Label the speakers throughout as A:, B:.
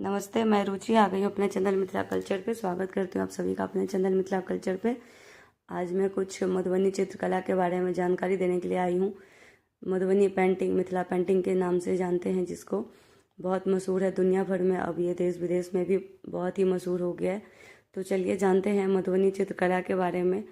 A: नमस्ते, मैं रुचि आ गई हूँ अपने चैनल मिथिला कल्चर पे। स्वागत करती हूँ आप सभी का अपने चैनल मिथिला कल्चर पे। आज मैं कुछ मधुबनी चित्रकला के बारे में जानकारी देने के लिए आई हूँ। मधुबनी पेंटिंग मिथिला पेंटिंग के नाम से जानते हैं, जिसको बहुत मशहूर है दुनिया भर में। अब ये देश विदेश में भी बहुत ही मशहूर हो गया है। तो चलिए जानते हैं मधुबनी चित्रकला के बारे में।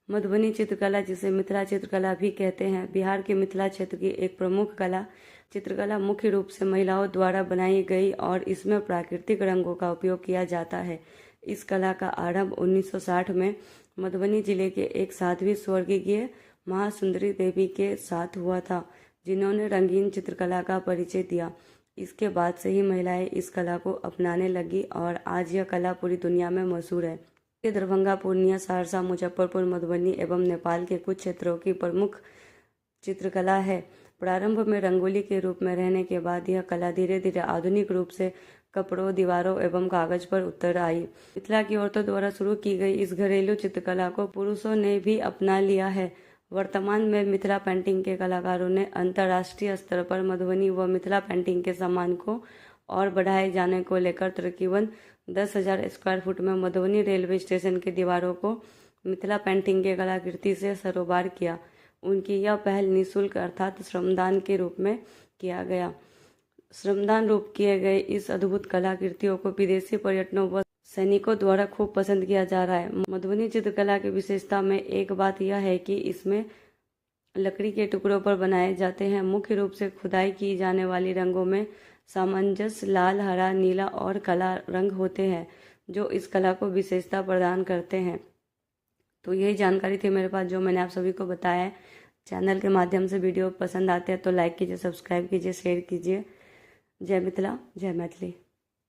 A: मधुबनी चित्रकला, जिसे मिथिला चित्रकला भी कहते हैं, बिहार के मिथिला क्षेत्र की एक प्रमुख कला चित्रकला मुख्य रूप से महिलाओं द्वारा बनाई गई और इसमें प्राकृतिक रंगों का उपयोग किया जाता है। इस कला का आरंभ 1960 में मधुबनी जिले के एक साध्वी स्वर्गीय महासुंदरी देवी के साथ हुआ था, जिन्होंने रंगीन चित्रकला का परिचय दिया। इसके बाद से ही महिलाएं इस कला को अपनाने लगी और आज यह कला पूरी दुनिया में मशहूर है। ये दरभंगा, पूर्णिया, सहरसा, मुजफ्फरपुर, मधुबनी एवं नेपाल के कुछ क्षेत्रों की प्रमुख चित्रकला है। प्रारंभ में रंगोली के रूप में रहने के बाद यह कला धीरे धीरे आधुनिक रूप से कपड़ों, दीवारों एवं कागज पर उतर आई। मिथिला की औरतों द्वारा शुरू की गई इस घरेलू चित्रकला को पुरुषों ने भी अपना लिया है। वर्तमान में मिथिला पेंटिंग के कलाकारों ने अंतर्राष्ट्रीय स्तर पर मधुबनी व मिथिला पेंटिंग के सम्मान को और बढ़ाए जाने को लेकर तकरीबन 10,000 स्क्वायर फुट में मधुबनी रेलवे स्टेशन की दीवारों को मिथिला पेंटिंग के कलाकृति से सरोबार किया। उनकी यह पहल निःशुल्क अर्थात श्रमदान के रूप में किया गया। श्रमदान रूप किए गए इस अद्भुत कलाकृतियों को विदेशी पर्यटकों व सैनिकों द्वारा खूब पसंद किया जा रहा है। मधुबनी चित्रकला की विशेषता में एक बात यह है कि इसमें लकड़ी के टुकड़ों पर बनाए जाते हैं। मुख्य रूप से खुदाई की जाने वाली रंगों में सामंजस्य लाल, हरा, नीला और काला रंग होते हैं, जो इस कला को विशेषता प्रदान करते हैं। तो यही जानकारी थी मेरे पास, जो मैंने आप सभी को बताया है। चैनल के माध्यम से वीडियो पसंद आते हैं तो लाइक कीजिए, सब्सक्राइब कीजिए, शेयर कीजिए। जय मिथिला, जय मैथिली।